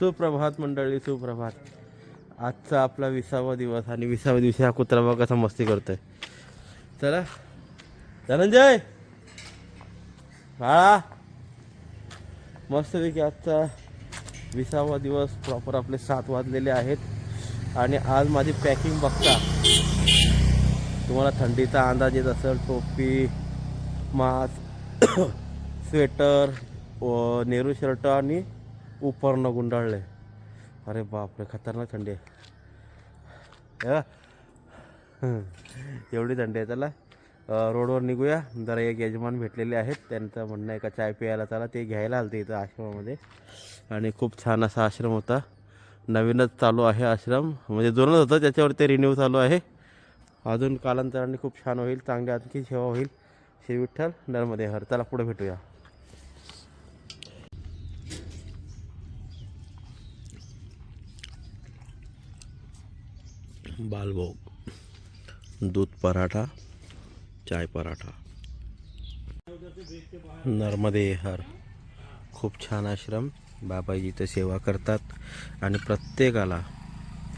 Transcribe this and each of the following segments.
सुप्रभात मंडळी, सुप्रभात. आजचा आपला 20वा दिवस आणि 20व्या दिवशी हा कुत्रा बघा कसा मस्ती करतोय. चला धनंजय बाळा, मस्तपैकी आजचा 20वा दिवस. प्रॉपर आपले 7 वाजलेले आहेत आणि आज माझी पॅकिंग बघता. तुम्हाला थंडीचा अंदाज येत असेल. टोपी, मास्क, स्वेटर, नेहरू शर्ट आणि उपरनं गुंडाळले. अरे बापरे, खतरनाक थंडी आहे. एवढी थंडी आहे. चला रोडवर निघूया. जरा एक यजमान भेटलेले आहेत, त्यांचं म्हणणं आहे का चाय प्यायला चला. ते घ्यायला आलते इथं आश्रमामध्ये आणि खूप छान असा आश्रम होता. नवीनच चालू आहे आश्रम, म्हणजे जुनच होतं त्याच्यावर ते रिन्यू चालू आहे. अजून कालांतराने खूप छान होईल, चांगली आणखी सेवा होईल. श्री विठ्ठल नर्मदे हर. चला पुढे भेटूया. बालभोग, दूध पराठा, चाय पराठा, नर्मदे हर. खूप छान आश्रम. बाबाजी इथं सेवा करतात आणि प्रत्येकाला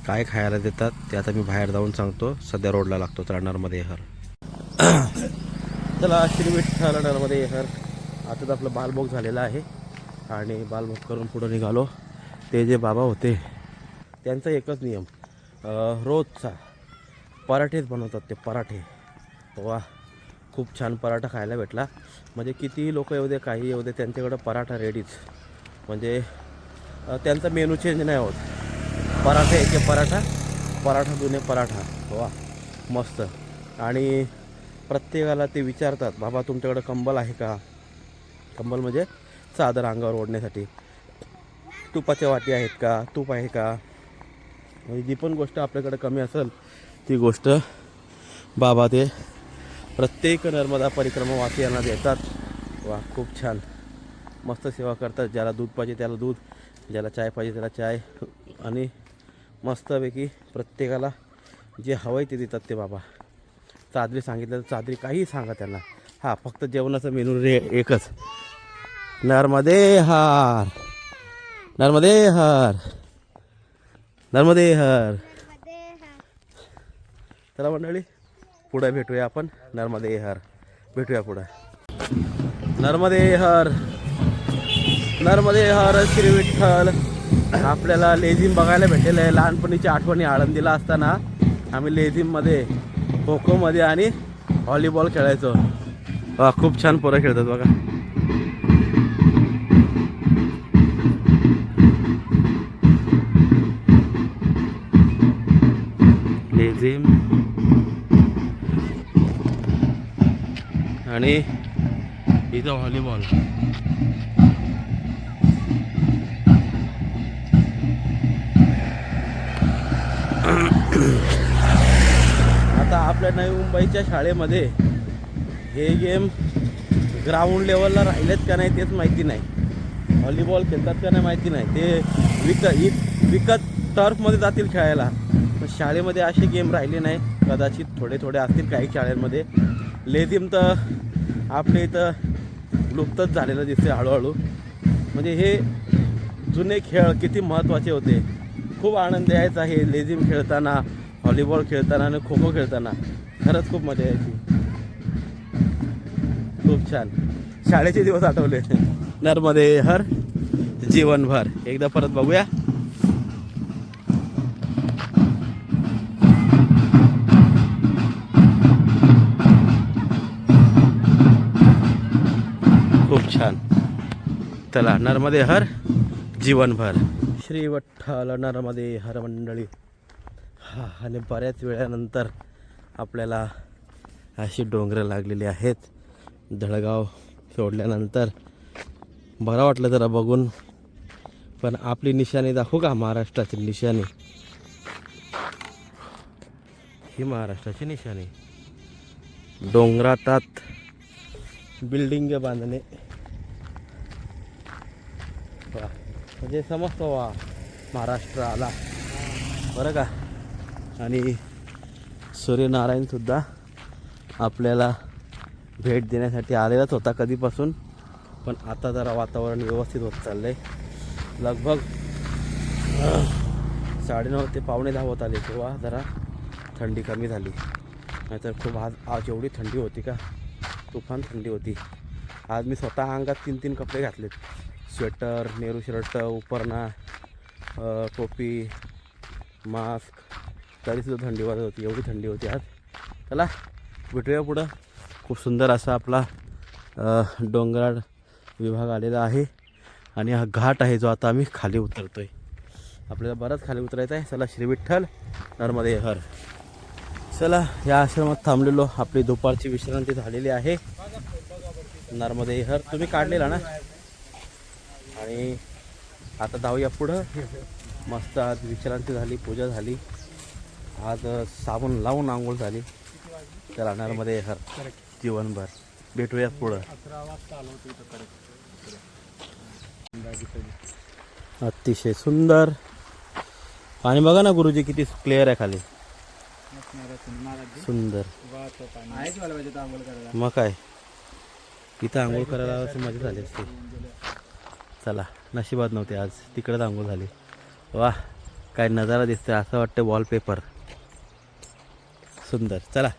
काय खायला देतात ते आता मी बाहेर जाऊन सांगतो. सध्या रोडला लागतो. तर नर्मदे हर. चला श्री विठ्ठल नर्मदे हर. आता आपलं बालभोग झालेला आहे आणि बालभोग करून पुढे निघालो. ते जे बाबा होते त्यांचा एकच नियम, रोजचा पराठेच बनवतात ते पराठे. वा, खूप छान पराठा खायला भेटला. म्हणजे कितीही लोक येऊ दे, काही येऊ दे, त्यांच्याकडं पराठा रेडीच. म्हणजे त्यांचा मेनू चेंज नाही होत. पराठे एके पराठा, पराठा जुने पराठा. वा मस्त. आणि प्रत्येकाला ते विचारतात, बाबा तुमच्याकडं कंबल आहे का? कंबल म्हणजे चादर अंगावर ओढण्यासाठी. तुपाच्या वाटी आहेत का? तूप आहे का? म्हणजे जी पण गोष्ट आपल्याकडे कमी असेल ती गोष्ट बाबा ते प्रत्येक नर्मदा परिक्रमा वासियांना देतात. वा, खूप छान मस्त सेवा करतात. ज्याला दूध पाहिजे त्याला दूध, ज्याला चाय पाहिजे त्याला चाय, आणि मस्तपैकी प्रत्येकाला जे हवं आहे ते देतात ते बाबा. चादरी सांगितलं तर चादरी, काहीही सांगा त्यांना. हां, फक्त जेवणाचा मेनू एकच, नर्मदे हर, नर्मदे हर, नर्मदे हर. चला मंडळी पुढे भेटूया आपण. नर्मदे हर. भेटूया पुढे. नर्मदे हर, नर्मदे हर. श्री विठ्ठल. आपल्याला लेझिम बघायला भेटेल आहे. लहानपणीच्या आठवणी. आळंदीला असताना आम्ही लेझिममध्ये, खो खोमध्ये आणि व्हॉलीबॉल खेळायचो. वा, खूप छान पोरं खेळतात बघा. लेझिम आणि इथं व्हॉलीबॉल. आता आपल्या नवी मुंबईच्या शाळेमध्ये हे गेम ग्राउंड लेवलला राहिलेत का नाही तेच माहिती नाही. व्हॉलीबॉल खेळतात का नाही माहिती नाही. ते विकत टर्फमध्ये जातील खेळायला. पण शाळेमध्ये असे गेम राहिले नाही. कदाचित थोडे थोडे असतील काही शाळांमध्ये. लेझिम तर आपल्या इथं लुप्तच झालेलं दिसते हळूहळू. म्हणजे हे जुने खेळ किती महत्त्वाचे होते. खूप आनंद यायचा हे लेझिम खेळताना, व्हॉलीबॉल खेळताना आणि खो खो खेळताना. खरंच खूप मजा यायची. खूप छान. शाळेचे दिवस आठवले. नर्मदे हर जीवनभर. एकदा परत बघूया. खूप छान. चला नर्मदे हर जीवनभर. श्री विठ्ठल नर्मदे हर मंडळी. हा, आणि बऱ्याच वेळानंतर आपल्याला अशी डोंगरं लागलेली आहेत. धडगाव सोडल्यानंतर बरं वाटलं जरा बघून. पण आपली निशाणी दाखवू का? महाराष्ट्राची निशाणी. ही महाराष्ट्राची निशाणी. डोंगरातात बिल्डिंग बांधणे. वा, म्हणजे समजतो वा महाराष्ट्र आला बरं का. आणि सूर्यनारायणसुद्धा आपल्याला भेट देण्यासाठी आलेलाच होता कधीपासून. पण आता जरा वातावरण व्यवस्थित होत चाललं आहे. लगभग 9:30 ते 9:45 होत आले तेव्हा जरा थंडी कमी झाली, नाहीतर खूप आज एवढी थंडी होती का, तुफान थंडी होती. आज मी स्वतः अंगात 3 कपडे घातलेत, स्वेटर, नेहरू शर्ट, उपरणा, टोपी, मास्क, तरीसुद्धा थंडी वाजत होती, एवढी थंडी होती आज. चला भेटूया पुढं. खूप सुंदर असा आपला डोंगराळ विभाग आलेला आहे आणि हा घाट आहे जो आता आम्ही खाली उतरतो आहे. आपल्याला बराच खाली उतरायचं आहे. चला श्री विठ्ठल नर्मदे हर. चला या आश्रमात थांबलेलो, आपली दुपारची विश्रांती झालेली आहे. नर्मदे हर तुम्ही काढलेला ना, आणि आता जाऊया पुढं. मस्त आज विश्रांती झाली, पूजा झाली, आज साबण लावून आंघोळ झाली. चला नर्मदे हर जीवनभर. भेटूयात पुढं. अतिशय सुंदर पाणी बघा ना गुरुजी, किती क्लिअर आहे खाली, सुंदर. मग काय इथं आंघोळ करायला असं मजा झाली असते. चला नशिबात नव्हते आज, तिकडंच आंघोळ झाली. वा काय नजारा दिसते, असं वाटतं वॉलपेपर, सुंदर. चला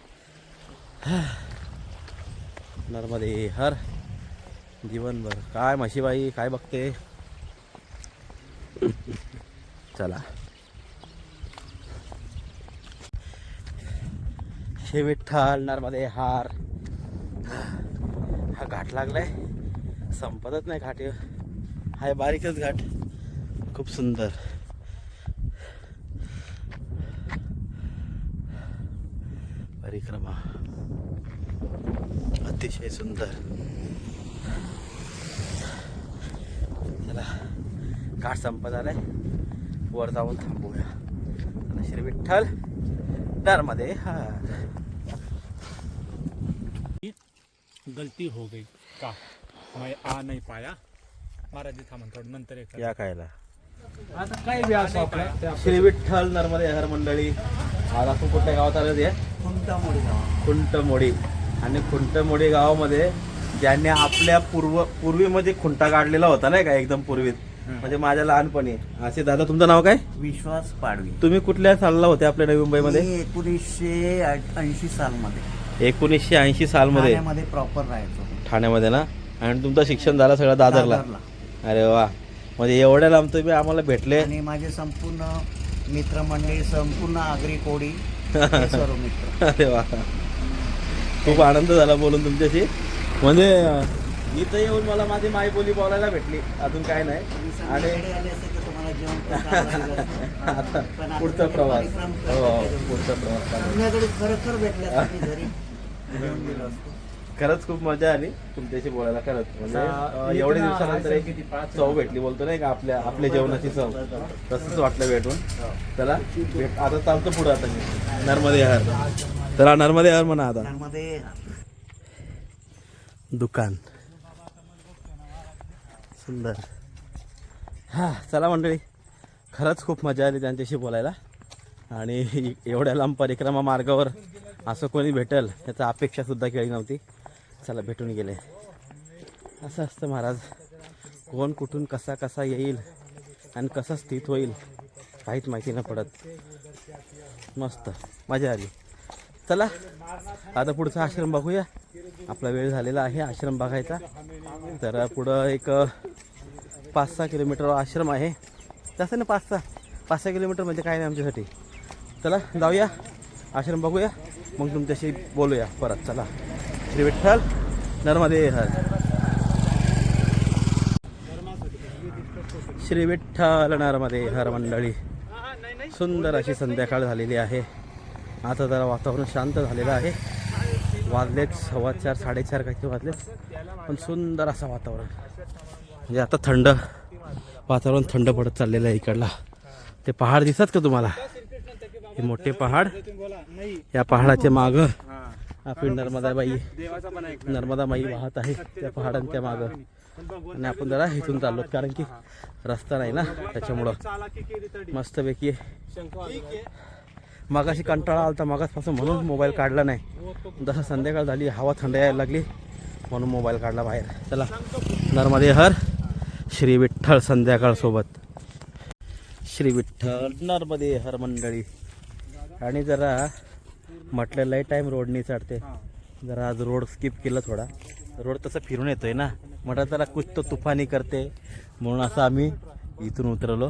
नर्मदे हर जीवनभर. काय म्हशीबाई काय बघते. चला श्री विठ्ठल नर्मदे हार. हा घाट लागलाय, संपतच नाही घाट. हा बारीकच घाट, खूप सुंदर. परिक्रमा अतिशय सुंदर. चला घाट संपत आलाय, वर जाऊन थांबूया. श्री विठ्ठल नर्मदे हार. गलती हो गई का मैं आ नहीं पाया. महाराज जी थांबा थोडं नंतर एक या खायला. आता काय व्यास आपला. श्री विठ्ठल नर्मदे हर मंडळी. आज आपण कुठल्या गावात आलो ते खुंटमोडी. आणि खुंटमोडी गावामध्ये ज्यांनी आपल्या पूर्वीमध्ये खुंटा काढलेला होता नाही का, एकदम पूर्वीत, म्हणजे माझ्या लहानपणी. असे दादा तुमचं नाव काय? विश्वास पाडवी. तुम्ही कुठल्या सालला होते आपल्या नवी मुंबईमध्ये? 1980 सालमध्ये. 1980 सालमध्ये ठाण्यामध्ये प्रॉपर राहायचो. ठाण्यामध्ये ना. आणि तुमचं शिक्षण झालं सगळं दादरला? अरे वा, म्हणजे एवढ्या लांब तुम्ही आम्हाला भेटले. आणि माझे संपूर्ण मित्रमंडळी, संपूर्ण आगरी कोळी हे सर्व मित्र. अरे वा, खूप आनंद झाला बोलून तुमच्याशी. म्हणजे इथं येऊन मला माझी मायबोली बोलायला भेटली, अजून काय नाही. आणि आता पुढचा प्रवास, हो पुढचा प्रवास खरोखर भेटले. खरंच खूप मजा आली तुमच्याशी बोलायला. खरंच म्हणजे एवढ्या दिवसानंतर एक चव भेटली, बोलतो नाही का आपल्या जेवणाची चव, तसंच वाटलं भेटून. चला आता चालतो पुढं. आता नर्मदे हर. चला नर्मदे हर म्हणा आता. मध्ये दुकान सुंदर. हा चला मंडळी, खरंच खूप मजा आली त्यांच्याशी बोलायला. आणि एवढ्या लांब परिक्रमा मार्गावर असं कोणी भेटेल याचा अपेक्षासुद्धा केली नव्हती. चला भेटून गेले. असं असतं महाराज, कोण कुठून कसा कसा येईल आणि कसा स्थित होईल काहीच माहिती नाही पडत. मस्त मजा आली. चला आता पुढचा आश्रम बघूया. आपला वेळ झालेला आहे आश्रम बघायचा. तर पुढं एक 5-6 किलोमीटर आश्रम आहे. तसं ना 5-6 किलोमीटर म्हणजे काय नाही आमच्यासाठी. चला जाऊया, आश्रम बघूया, मग तुमच्याशी बोलूया परत. चला श्री विठ्ठल नर्मदे हर. श्री विठ्ठल नर्मदे हर मंडळी. सुंदर अशी संध्याकाळ झालेली आहे. आता जरा वातावरण शांत झालेलं आहे. वाजलेत 4:15 4:30 काहीतरी वाजलेत, पण सुंदर असं वातावरण. म्हणजे आता थंड वातावरण, थंड पडत चाललेलं आहे इकडला. ते पहाड दिसतात का तुम्हाला? हे मोठे पहाड, या पहाडाच्या मागं आपली नर्मदा माई वाहत आहे त्या पहाडांच्या मागं. आणि आपण जरा इथून चाललो, कारण की रस्ता नाही ना त्याच्यामुळं. मस्तपैकी मगाशी कंटाळा आला होता मगाचपासून, म्हणून मोबाईल काढला नाही. जसं संध्याकाळ झाली, हवा थंड यायला लागली, म्हणून मोबाईल काढला बाहेर. चला नर्मदे हर. श्री विठ्ठल संध्याकाळ सोबत. श्री विठ्ठल नर्मदे हर मंडळी. आणि जरा म्हटलं लय टाईम रोडनी चढते, जरा आज रोड स्किप केलं थोडा. रोड तसं फिरून येतोय ना, म्हटलं जरा कुछ तो तुफानी करते म्हणून असं आम्ही इथून उतरलो.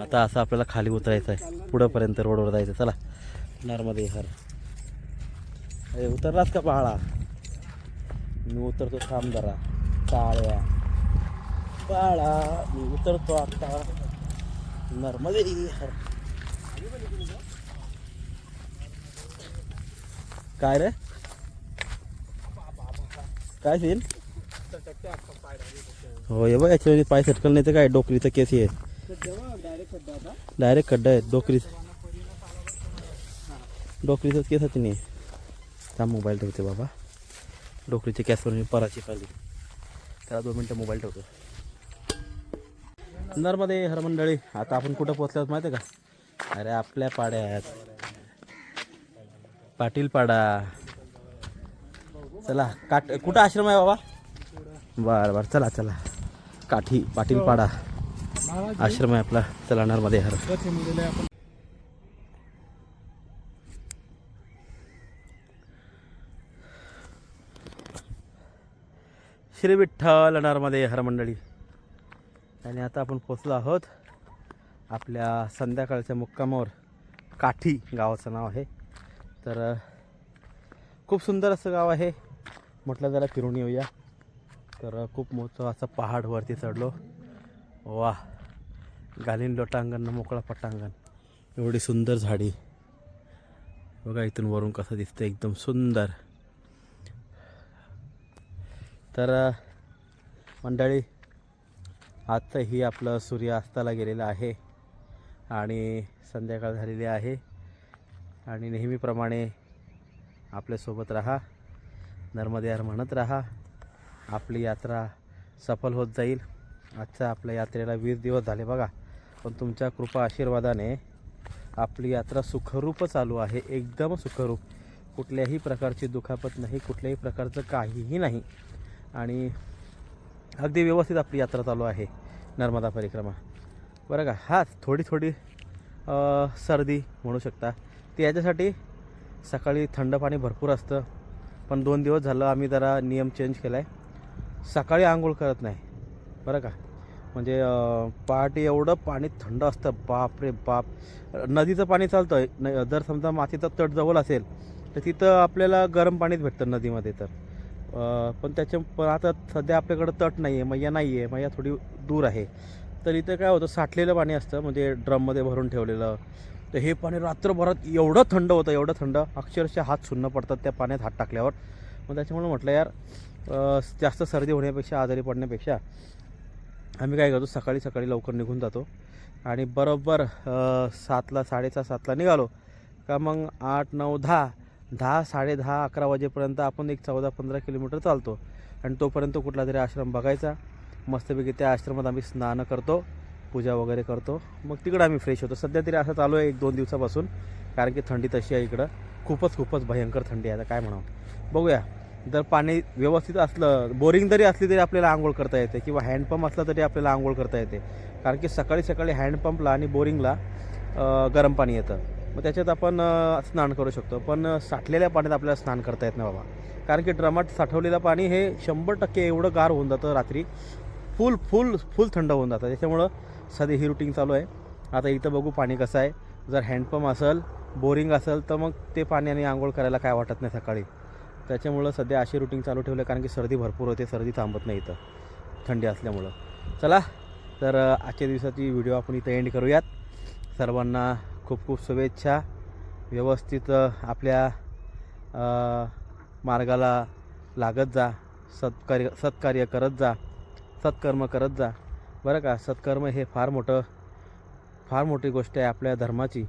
आता असं आपल्याला खाली उतरायचं आहे, पुढंपर्यंत रोडवर जायचं. चला नर्मदे हर. अरे उतरलास का बाळा? मी उतरतो, थांब जरा. टाळ्या बाळा, मी उतरतो आता. नर्मदे हर. काय रे, काय सीन? हो ये बघ, याच्यामध्ये पाय सटकल नाही तर काय, डोकरीचं केस आहे. डायरेक्ट खड्डा आहे. डोकरीचंच केस होती नाही. त्या मोबाईल ठेवते बाबा. डोकरीच्या केसवर मी पराची पाहिली. त्याला 2 मिनटं मोबाईल ठेवतो. नर्मदे हर मंडळी. आता आपण कुठं पोहोचलो माहिती आहे का? अरे आपल्या पाड्यात, पाटील पाडा. चला कुठं आश्रम आहे बाबा? बरं चला चला. काठी पाटील पाडा आश्रम आहे आपला. चला नर्मदे हर. श्री विठ्ठल नर्मदे हर मंडळी. आणि आता आपण पोचलो आहोत आपल्या संध्याकाळच्या मुक्कामावर. काठी गावाचं नाव आहे. तर खूप सुंदर असं गाव आहे. म्हटलं जरा फिरून येऊया. तर खूप मोठं असं पहाडवरती चढलो. वा, गालीन लोटांगण मोकळा पटांगण. एवढी सुंदर झाडी बघा, इथून वरून कसं दिसतं, एकदम सुंदर. तर मंडळी, आजचं ही आपलं सूर्य अस्ताला गेलेलं आहे आणि संध्याकाळ झालेली आहे. आणि नेहमीप्रमाणे आपल्यासोबत राहा, नर्मदे हर म्हणत राहा. आपली यात्रा सफल होत जाईल. आजच्या आपल्या यात्रेला 20 दिवस झाले बघा, पण तुमच्या कृपा आशीर्वादाने आपली यात्रा सुखरूप चालू आहे. एकदम सुखरूप. कुठल्याही प्रकारची दुखापत नाही, कुठल्याही प्रकारचं काहीही नाही. आणि अगदी व्यवस्थित आपली यात्रा चालू आहे, नर्मदा परिक्रमा. बरं का? हा थोडी सर्दी म्हणू शकता. ते याच्यासाठी सकाळी थंड पाणी भरपूर असतं, पण 2 दिवस झालं आम्ही जरा नियम चेंज केला आहे. सकाळी आंघोळ करत नाही बरं का. म्हणजे पहाटे एवढं पाणी थंड असतं, बाप रे बाप. नदीचं पाणी चालतं आहे. जर समजा मातीचा तट जवळ असेल तर तिथं आपल्याला गरम पाणीच भेटतं नदीमध्ये. तर पण आता सध्या आपल्याकडं तट नाही आहे, मैया नाही आहे. मैया थोडी दूर आहे. तर इथं काय होतं, साठलेलं पाणी असतं, म्हणजे ड्रममध्ये भरून ठेवलेलं. तर हे पाणी रात्रभरात एवढं थंड होतं, एवढं थंड, अक्षरशः हात सुन्न पडतात त्या पाण्यात हात टाकल्यावर. मग त्याच्यामुळे म्हटलं यार, जास्त सर्दी होण्यापेक्षा, आजारी पडण्यापेक्षा आम्ही काय करतो, सकाळी लवकर निघून जातो. आणि बरोबर 7ला 7:30 निघालो का मग 8, 9, 10, 10, 10:30, 11 वाजेपर्यंत आपण एक 14-15 किलोमीटर चालतो. आणि तोपर्यंत कुठला तरी आश्रम बघायचा. मस्तपैकी त्या आश्रमात आम्ही स्नान करतो, पूजा वगैरे करतो. मग तिकडं आम्ही फ्रेश होतो. सध्या तरी असं चालू आहे 1-2 दिवसापासून, कारण की थंडी तशी आहे इकडं. खूपच भयंकर थंडी आहे. आता काय म्हणावं, बघूया. जर पाणी व्यवस्थित असलं, बोरिंग जरी असली तरी आपल्याला आंघोळ करता येते, किंवा हँडपंप असला तरी आपल्याला आंघोळ करता येते. कारण की सकाळी हँडपंपला आणि बोरिंगला गरम पाणी येतं. मग त्याच्यात आपण स्नान करू शकतो. पण साठलेल्या पाण्यात आपल्याला स्नान करता येत नाही बाबा. कारण की ड्रमात साठवलेलं पाणी हे 100% एवढं गार होऊन जातं रात्री. फुल थंड होऊन जातं. त्याच्यामुळं सध्या ही रुटीन चालू आहे. आता इथं बघू पाणी कसं आहे. जर हँडपंप असेल, बोरिंग असेल, तर मग ते पाण्याने आंघोळ करायला काय वाटत नाही सकाळी. त्याच्यामुळं सध्या अशी रुटीन चालू ठेवलं, कारण की सर्दी भरपूर होते. सर्दी थांबत नाही इथं थंडी असल्यामुळं. चला, तर आजच्या दिवसाची व्हिडिओ आपण इथं एंड करूयात. सर्वांना खूप शुभेच्छा. व्यवस्थित आपल्या मार्गाला लागत जा. सत्कार्य करत जा, सत्कर्म करत जा. बरं का? सत्कर्म हे फार मोठी गोष्ट आहे आपल्या धर्माची.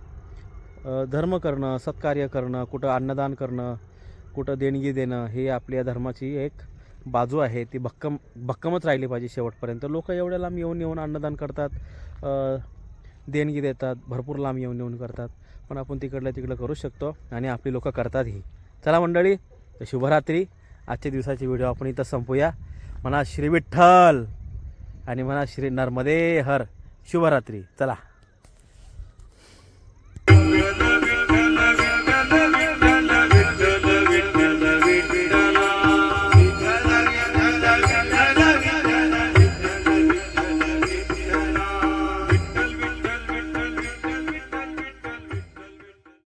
धर्म करणं, सत्कार्य करणं, कुठं अन्नदान करणं, कुठं देणगी देणं, हे आपल्या धर्माची एक बाजू आहे. ती भक्कमच राहिली पाहिजे शेवटपर्यंत. लोक एवढ्या लांब येऊन अन्नदान करतात, देणगी देतात, भरपूर लांब येऊन करतात. पण आपण तिकडलं करू शकतो, आणि आपली लोक करतातही. चला मंडळी, शुभरात्री. आजच्या दिवसाची व्हिडिओ आपण इथं संपूया. म्हणा श्री विठ्ठल आणि म्हणा श्री नर्मदे हर. शुभरात्री. चला.